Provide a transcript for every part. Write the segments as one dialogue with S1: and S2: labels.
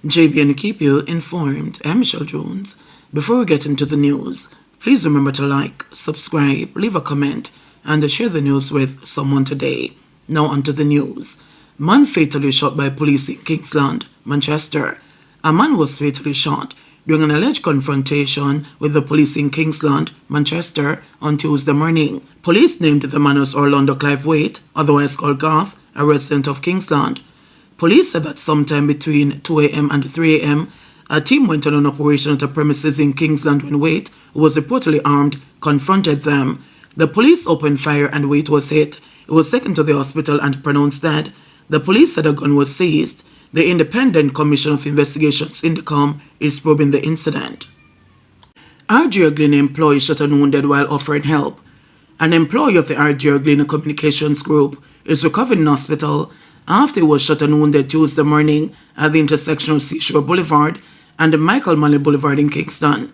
S1: JBNN keep you informed. I'm Michelle Jones. Before we get into the news, please remember to like, subscribe, leave a comment, and share the news with someone today. Now onto the news. Man fatally shot by police in Kingsland, Manchester. A man was fatally shot during an alleged confrontation with the police in Kingsland, Manchester on Tuesday morning. Police named the man as Orlando Clive Waite, otherwise called Garth, a resident of Kingsland. Police said that sometime between 2 a.m. and 3 a.m., a team went on an operation at a premises in Kingsland when Waite, who was reportedly armed, confronted them. The police opened fire and Waite was hit. He was taken to the hospital and pronounced dead. The police said a gun was seized. The Independent Commission of Investigations, INDECOM, is probing the incident. RJ Glynn employee shot and wounded while offering help. An employee of the RJ Glynn Communications Group is recovering in hospital after he was shot and wounded Tuesday morning at the intersection of Seashore Boulevard and Michael Manley Boulevard in Kingston.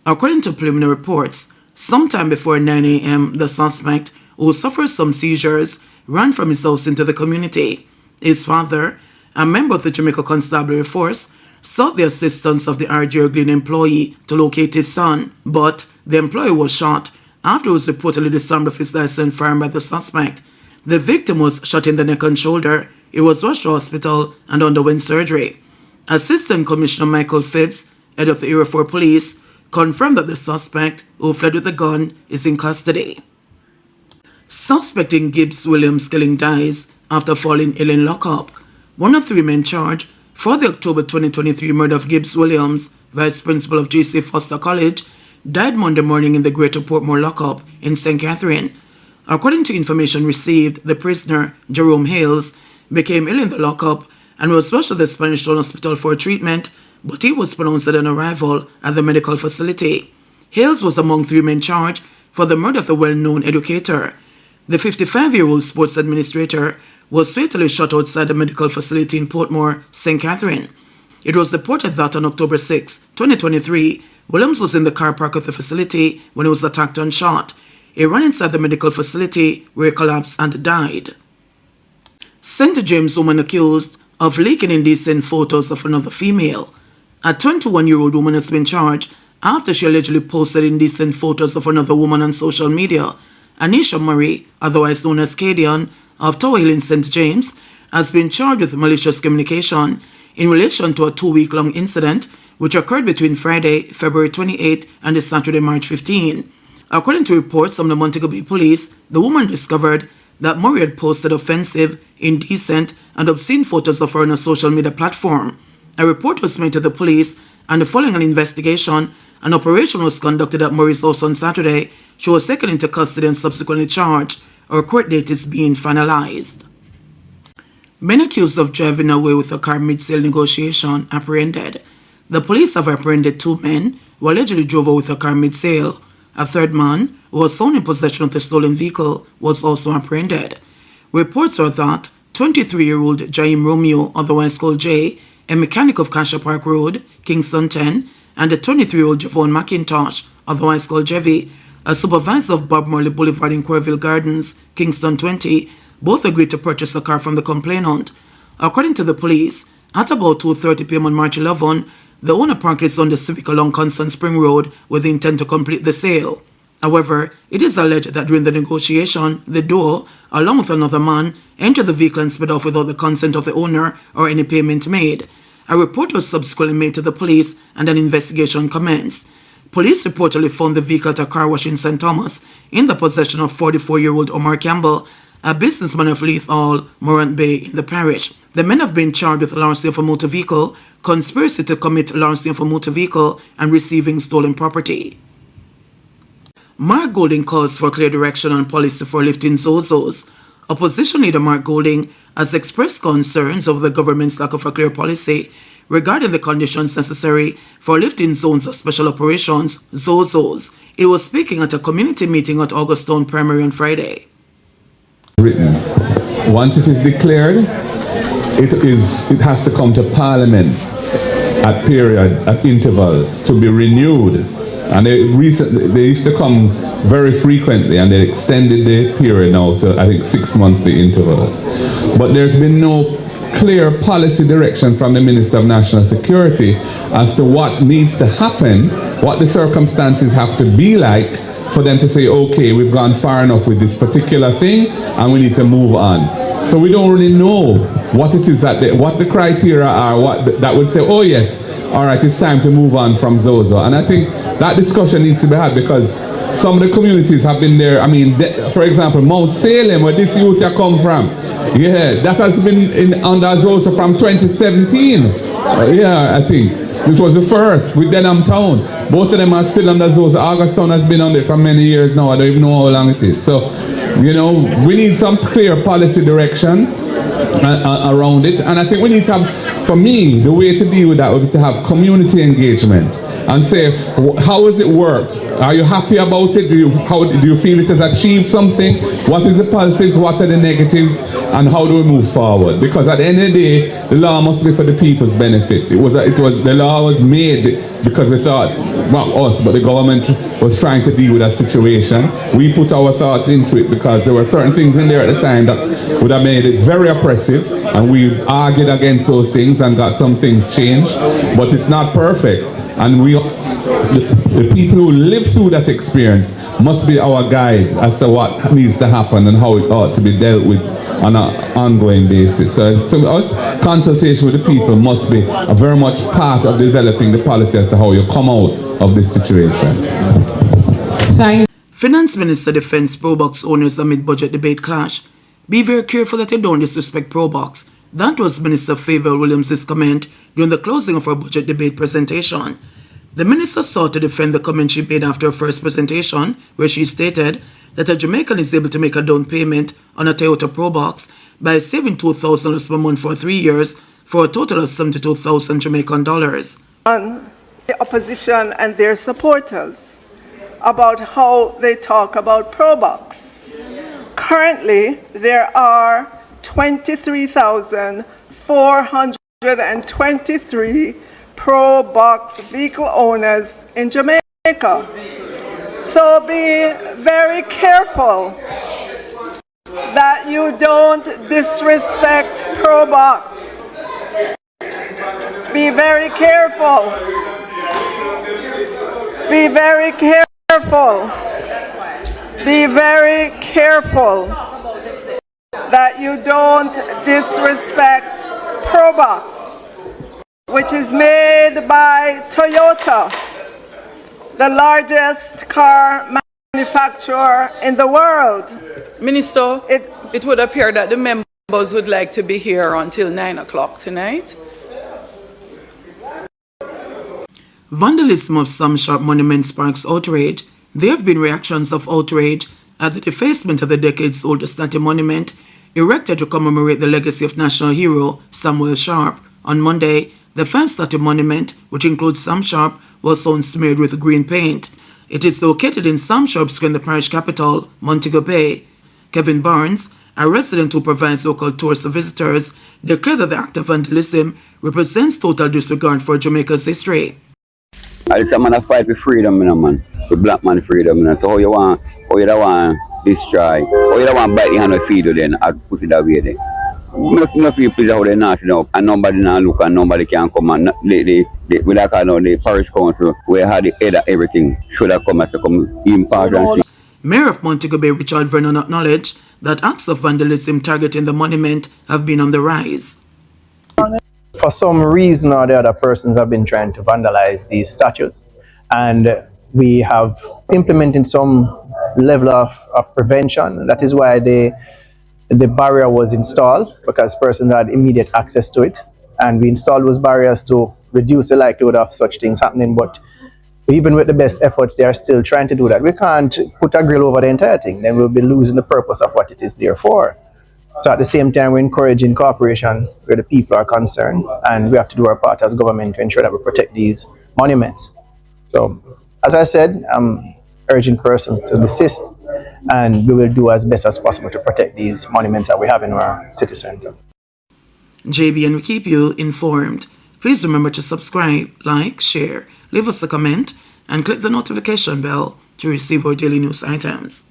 S1: According to preliminary reports, sometime before 9 a.m., the suspect, who suffered some seizures, ran from his house into the community. His father, a member of the Jamaica Constabulary Force, sought the assistance of the RJ Glynn employee to locate his son, but the employee was shot after he was reportedly disarmed of his license firearm by the suspect. The victim was shot in the neck and shoulder. He was rushed to hospital and underwent surgery. Assistant Commissioner Michael Phibbs, head of the Area 4 Police, confirmed that the suspect, who fled with the gun, is in custody. Suspect in Gibbs Williams killing dies after falling ill in lockup. One of three men charged for the October 2023 murder of Gibbs Williams, vice principal of G.C. Foster College, died Monday morning in the Greater Portmore lockup in St. Catherine. According to information received, the prisoner, Jerome Hales, became ill in the lockup and was rushed to the Spanish Town Hospital for treatment, but he was pronounced dead on arrival at the medical facility. Hales was among three men charged for the murder of the well-known educator. The 55-year-old sports administrator was fatally shot outside the medical facility in Portmore, St. Catherine. It was reported that on October 6, 2023, Williams was in the car park of the facility when he was attacked and shot. He ran inside the medical facility where he collapsed and died. St. James woman accused of leaking indecent photos of another female. A 21-year-old woman has been charged after she allegedly posted indecent photos of another woman on social media. Anisha Murray, otherwise known as Cadian, of Tower Hill in St. James, has been charged with malicious communication in relation to a 2-week-long incident which occurred between Friday, February 28 and Saturday, March 15. According to reports from the Montego Bay Police, the woman discovered that Murray had posted offensive, indecent, and obscene photos of her on a social media platform. A report was made to the police, and following an investigation, an operation was conducted at Murray's house on Saturday. She was taken into custody and subsequently charged. Her court date is being finalized. Men accused of driving away with a car mid-sale negotiation apprehended. The police have apprehended 2 men who allegedly drove away with a car mid-sale. A third man, who was found in possession of the stolen vehicle, was also apprehended. Reports are that 23-year-old Jaim Romeo, otherwise called Jay, a mechanic of Cassia Park Road, Kingston 10, and the 23-year-old Javon McIntosh, otherwise called Jevy, a supervisor of Bob Marley Boulevard in Corville Gardens, Kingston 20, both agreed to purchase a car from the complainant. According to the police, at about 2:30 p.m. on March 11, the owner parked his Honda Civic along Constant Spring Road with the intent to complete the sale. However, it is alleged that during the negotiation, the duo, along with another man, entered the vehicle and sped off without the consent of the owner or any payment made. A report was subsequently made to the police and an investigation commenced. Police reportedly found the vehicle at a car wash in St. Thomas in the possession of 44-year-old Omar Campbell, a businessman of Leith Hall, Morant Bay in the parish. The men have been charged with larceny of a motor vehicle, conspiracy to commit larceny of a motor vehicle, and receiving stolen property. Mark Golding calls for clear direction on policy for lifting Zozos. Opposition leader Mark Golding has expressed concerns over the government's lack of a clear policy regarding the conditions necessary for lifting zones of special operations, Zozos. He was speaking at a community meeting at Augusttown Primary on Friday.
S2: Written. Once it is declared, it has to come to Parliament at intervals to be renewed. And they used to come very frequently, and they extended the period now to, I think, 6 monthly intervals. But there's been no clear policy direction from the Minister of National Security as to what needs to happen, what the circumstances have to be like for them to say, okay, we've gone far enough with this particular thing and we need to move on. So we don't really know what it is what the criteria are, that would say, oh yes, all right, it's time to move on from Zozo. And I think that discussion needs to be had, because some of the communities have been there. I mean, for example, Mount Salem, where this youth have come from, yeah, that has been under Zozo from 2017. Yeah, I think it was the first with Denham Town. Both of them are still under Zozo. Augustown has been on there for many years now. I don't even know how long it is. So, you know, we need some clear policy direction around it. And I think we need to have, for me, the way to deal with that would be to have community engagement and say, how has it worked? Are you happy about it? Do you feel it has achieved something? What is the positives? What are the negatives? And how do we move forward? Because at the end of the day, the law must be for the people's benefit. The law was made because we thought, not us, but the government was trying to deal with that situation. We put our thoughts into it because there were certain things in there at the time that would have made it very oppressive, and we argued against those things and got some things changed. But it's not perfect. And the people who live through that experience must be our guide as to what needs to happen and how it ought to be dealt with on an ongoing basis. So to us, consultation with the people must be a very much part of developing the policy as to how you come out of this situation.
S1: Finance Minister defends Probox owners amid budget debate clash. Be very careful that you don't disrespect Probox. That was Minister Favour Williams' comment during the closing of her budget debate presentation. The minister sought to defend the comment she made after her first presentation, where she stated that a Jamaican is able to make a down payment on a Toyota Probox by saving $2,000 per month for 3 years for a total of 72,000 Jamaican dollars.
S3: On the opposition and their supporters about how they talk about Probox. Currently, there are 23,423 Probox vehicle owners in Jamaica. So be very careful that you don't disrespect Probox. Be very careful. Be very careful. Be very careful that you don't disrespect Probox, which is made by Toyota, the largest car manufacturer in the world.
S4: Minister, it would appear that the members would like to be here until 9 o'clock tonight.
S1: Vandalism of some sharp monuments sparks outrage. There have been reactions of outrage at the defacement of the decades-old statue monument erected to commemorate the legacy of national hero Samuel Sharp. On Monday, the five-statue monument, which includes Sam Sharp, was found smeared with green paint. It is located in Sam Sharp Square in the parish capital, Montego Bay. Kevin Barnes, a resident who provides local tours to visitors, declared that the act of vandalism represents total disregard for Jamaica's history.
S5: It's a man of fight for freedom, man. For black man freedom, so how you don't want destroy, how you don't want bite the hand and feed you then, and put it away there. I feel pleased how they're nasty now, and nobody now look and nobody can come and the parish council where had the head of everything should have come as to come in part and see.
S1: Mayor of Montego Bay Richard Vernon acknowledged that acts of vandalism targeting the monument have been on the rise.
S6: For some reason or the other, persons have been trying to vandalize these statues, and we have implemented some level of prevention. That is why the barrier was installed, because persons had immediate access to it, and we installed those barriers to reduce the likelihood of such things happening. But even with the best efforts, they are still trying to do that. We can't put a grill over the entire thing, then we'll be losing the purpose of what it is there for. So at the same time, we're encouraging cooperation where the people are concerned, and we have to do our part as government to ensure that we protect these monuments. So, as I said, I'm urging persons to desist, and we will do as best as possible to protect these monuments that we have in our city centre.
S1: JBNN will keep you informed. Please remember to subscribe, like, share, leave us a comment, and click the notification bell to receive our daily news items.